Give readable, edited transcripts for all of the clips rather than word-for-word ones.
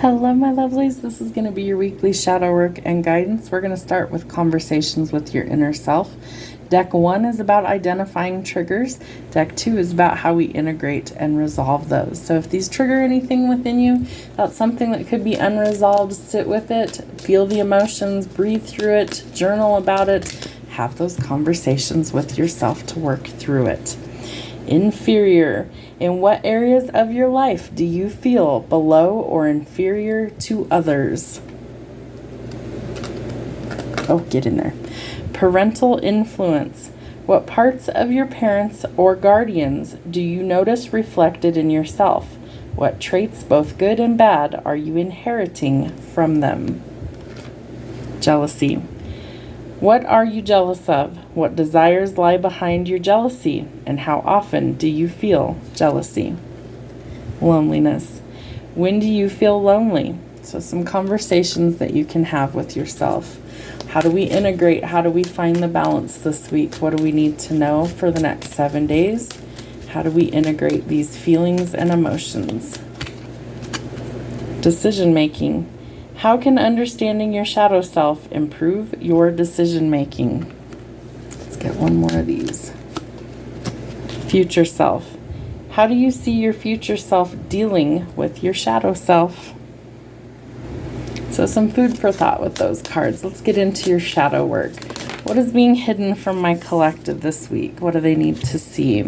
Hello, my lovelies. This is going to be your weekly shadow work and guidance. We're going to start with conversations with your inner self. Deck 1 is about identifying triggers. Deck 2 is about how we integrate and resolve those. So if these trigger anything within you, that's something that could be unresolved, sit with it, feel the emotions, breathe through it, journal about it, have those conversations with yourself to work through it. Inferior. In what areas of your life do you feel below or inferior to others? Oh, get in there. Parental influence. What parts of your parents or guardians do you notice reflected in yourself? What traits, both good and bad, are you inheriting from them? Jealousy. What are you jealous of? What desires lie behind your jealousy? And how often do you feel jealousy? Loneliness. When do you feel lonely? So some conversations that you can have with yourself. How do we integrate? How do we find the balance this week? What do we need to know for the next 7 days? How do we integrate these feelings and emotions? Decision making. How can understanding your shadow self improve your decision making? Let's get one more of these. Future self. How do you see your future self dealing with your shadow self? So some food for thought with those cards. Let's get into your shadow work. What is being hidden from my collective this week? What do they need to see?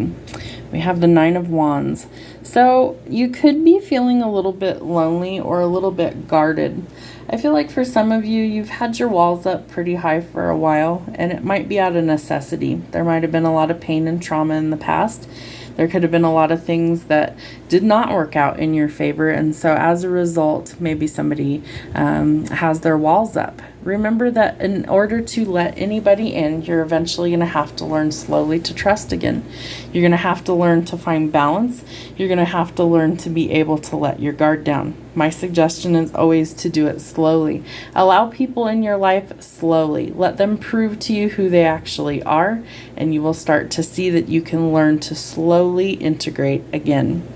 We have the 9 of Wands. So you could be feeling a little bit lonely or a little bit guarded. I feel like for some of you, you've had your walls up pretty high for a while, and it might be out of necessity. There might have been a lot of pain and trauma in the past. There could have been a lot of things that did not work out in your favor, and so as a result, maybe somebody has their walls up. Remember that in order to let anybody in, you're eventually going to have to learn slowly to trust again. You're going to have to learn to find balance. You're going to have to learn to be able to let your guard down. My suggestion is always to do it slowly. Allow people in your life slowly. Let them prove to you who they actually are, and you will start to see that you can learn to slowly integrate again.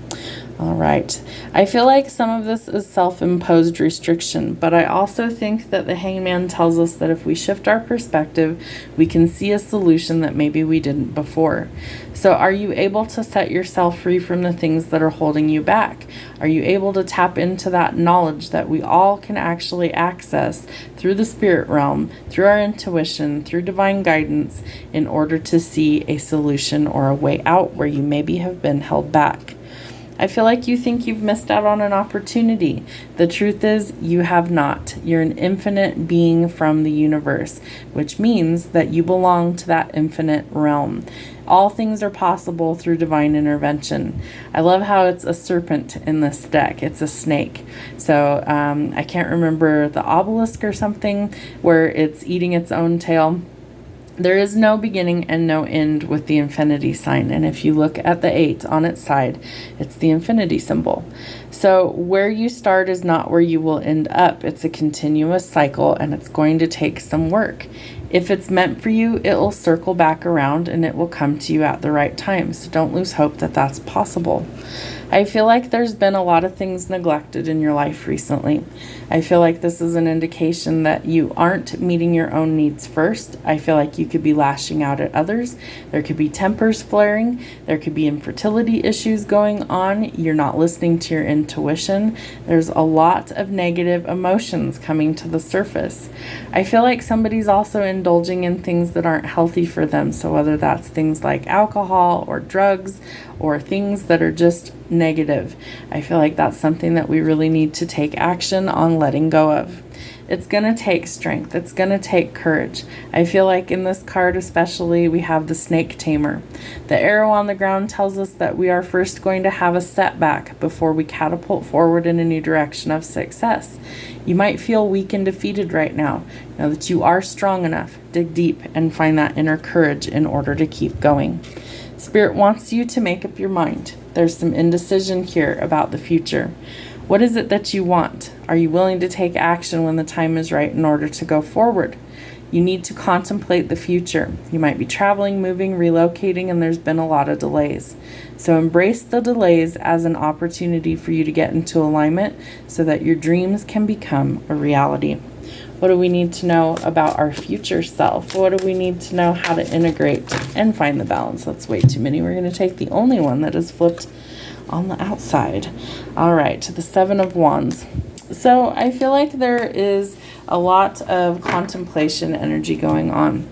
All right. I feel like some of this is self-imposed restriction, but I also think that the Hangman tells us that if we shift our perspective, we can see a solution that maybe we didn't before. So are you able to set yourself free from the things that are holding you back? Are you able to tap into that knowledge that we all can actually access through the spirit realm, through our intuition, through divine guidance, in order to see a solution or a way out where you maybe have been held back? I feel like you think you've missed out on an opportunity. The truth is you have not. You're an infinite being from the universe, which means that you belong to that infinite realm. All things are possible through divine intervention. I love how it's a serpent in this deck. It's a snake. So I can't remember the obelisk or something where it's eating its own tail. There is no beginning and no end with the infinity sign. And if you look at the 8 on its side, it's the infinity symbol. So where you start is not where you will end up. It's a continuous cycle, and it's going to take some work. If it's meant for you, it will circle back around and it will come to you at the right time. So don't lose hope that that's possible. I feel like there's been a lot of things neglected in your life recently. I feel like this is an indication that you aren't meeting your own needs first. I feel like you could be lashing out at others. There could be tempers flaring. There could be infertility issues going on. You're not listening to your intuition. There's a lot of negative emotions coming to the surface. I feel like somebody's also indulging in things that aren't healthy for them. So whether that's things like alcohol or drugs or things that are just negative, I feel like that's something that we really need to take action on letting go of. It's going to take strength. It's going to take courage. I feel like in this card especially, we have the snake tamer. The arrow on the ground tells us that we are first going to have a setback before we catapult forward in a new direction of success. You might feel weak and defeated right now. Know that you are strong enough. Dig deep and find that inner courage in order to keep going. Spirit wants you to make up your mind. There's some indecision here about the future. What is it that you want? Are you willing to take action when the time is right in order to go forward? You need to contemplate the future. You might be traveling, moving, relocating, and there's been a lot of delays. So embrace the delays as an opportunity for you to get into alignment so that your dreams can become a reality. What do we need to know about our future self? What do we need to know how to integrate and find the balance? That's way too many. We're going to take the only one that is flipped on the outside. All right, the Seven of Wands. So I feel like there is a lot of contemplation energy going on.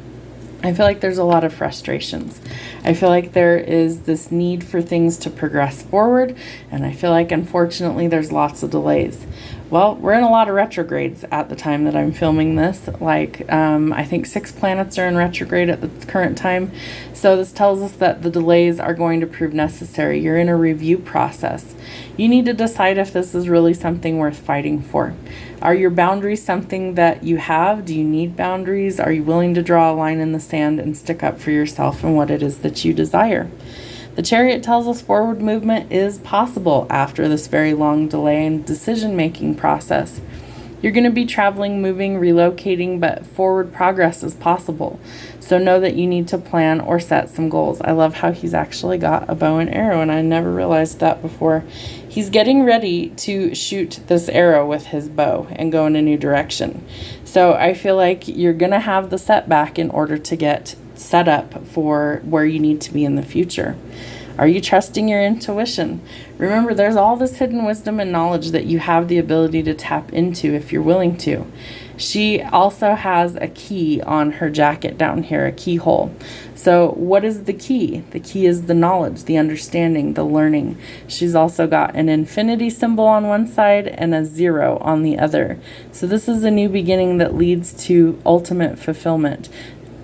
I feel like there's a lot of frustrations. I feel like there is this need for things to progress forward, and I feel like unfortunately there's lots of delays. Well, we're in a lot of retrogrades at the time that I'm filming this. I think 6 planets are in retrograde at the current time. So this tells us that the delays are going to prove necessary. You're in a review process. You need to decide if this is really something worth fighting for. Are your boundaries something that you have? Do you need boundaries? Are you willing to draw a line in the sand and stick up for yourself and what it is that you desire? The Chariot tells us forward movement is possible after this very long delay and decision-making process. You're going to be traveling, moving, relocating, but forward progress is possible. So know that you need to plan or set some goals. I love how he's actually got a bow and arrow, and I never realized that before. He's getting ready to shoot this arrow with his bow and go in a new direction. So I feel like you're going to have the setback in order to get set up for where you need to be in the future. Are you trusting your intuition? Remember, there's all this hidden wisdom and knowledge that you have the ability to tap into if you're willing to. She also has a key on her jacket down here, a keyhole. So what is the key? The key is the knowledge, the understanding, the learning. She's also got an infinity symbol on one side and a 0 on the other. So this is a new beginning that leads to ultimate fulfillment,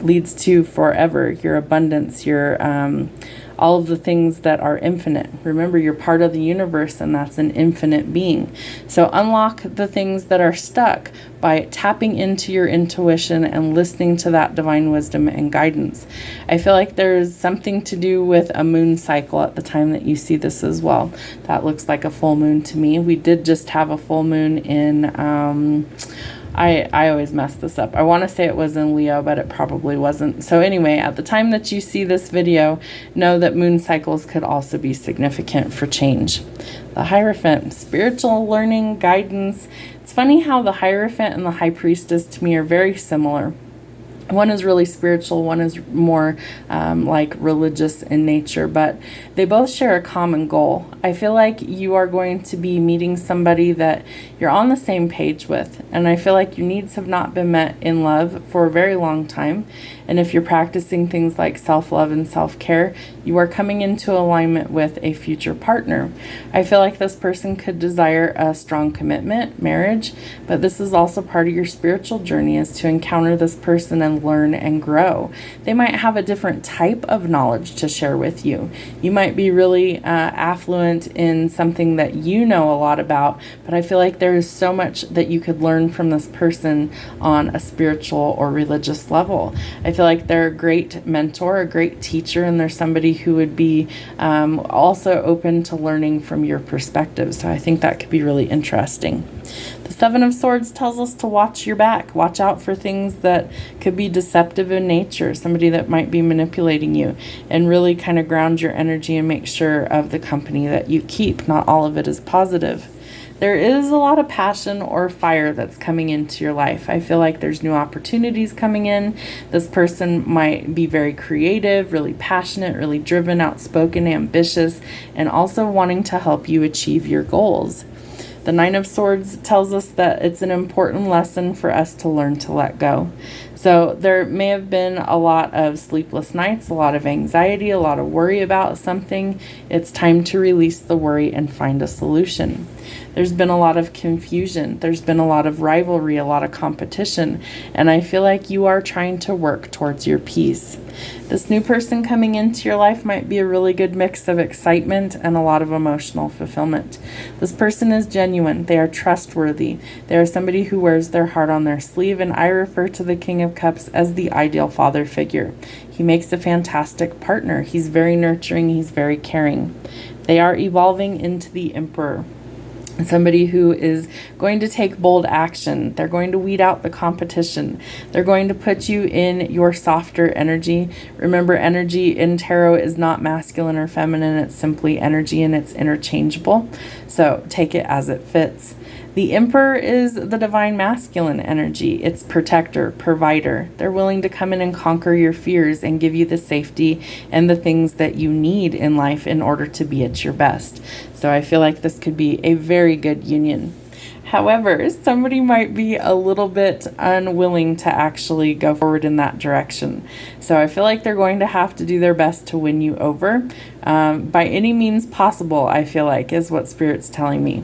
leads to forever, your abundance, your all of the things that are infinite. Remember, you're part of the universe, and that's an infinite being. So unlock the things that are stuck by tapping into your intuition and listening to that divine wisdom and guidance. I feel like there's something to do with a moon cycle at the time that you see this as well. That looks like a full moon to me. We did just have a full moon in I always mess this up. I want to say it was in Leo, but it probably wasn't. So anyway, at the time that you see this video, know that moon cycles could also be significant for change. The Hierophant, spiritual learning, guidance. It's funny how the Hierophant and the High Priestess to me are very similar. One is really spiritual, one is more like religious in nature, but they both share a common goal. I feel like you are going to be meeting somebody that you're on the same page with, and I feel like your needs have not been met in love for a very long time. And if you're practicing things like self-love and self-care, you are coming into alignment with a future partner. I feel like this person could desire a strong commitment, marriage, but this is also part of your spiritual journey, is to encounter this person and learn and grow. They might have a different type of knowledge to share with you. You might be really affluent in something that you know a lot about, but I feel like there is so much that you could learn from this person on a spiritual or religious level. I feel like they're a great mentor, a great teacher, and they're somebody who would be also open to learning from your perspective. So I think that could be really interesting. The Seven of Swords tells us to watch your back. Watch out for things that could be deceptive in nature, somebody that might be manipulating you, and really kind of ground your energy and make sure of the company that you keep. Not all of it is positive. There is a lot of passion or fire that's coming into your life. I feel like there's new opportunities coming in. This person might be very creative, really passionate, really driven, outspoken, ambitious, and also wanting to help you achieve your goals. The Nine of Swords tells us that it's an important lesson for us to learn to let go. So there may have been a lot of sleepless nights, a lot of anxiety, a lot of worry about something. It's time to release the worry and find a solution. There's been a lot of confusion. There's been a lot of rivalry, a lot of competition, and I feel like you are trying to work towards your peace. This new person coming into your life might be a really good mix of excitement and a lot of emotional fulfillment. This person is genuine. They are trustworthy. They are somebody who wears their heart on their sleeve, and I refer to the King of Cups as the ideal father figure. He makes a fantastic partner. He's very nurturing. He's very caring. They are evolving into the Emperor. somebody who is going to take bold action. They're going to weed out the competition. They're going to put you in your softer energy. Remember, energy in tarot is not masculine or feminine. It's simply energy, and it's interchangeable. So take it as it fits. The Emperor is the divine masculine energy. It's protector, provider. They're willing to come in and conquer your fears and give you the safety and the things that you need in life in order to be at your best. So I feel like this could be a very good union. However, somebody might be a little bit unwilling to actually go forward in that direction. So I feel like they're going to have to do their best to win you over by any means possible, I feel like, is what Spirit's telling me.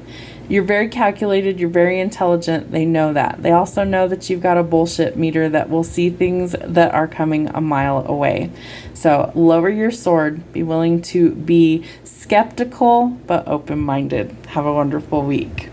You're very calculated, you're very intelligent, they know that. They also know that you've got a bullshit meter that will see things that are coming a mile away. So lower your sword, be willing to be skeptical but open-minded. Have a wonderful week.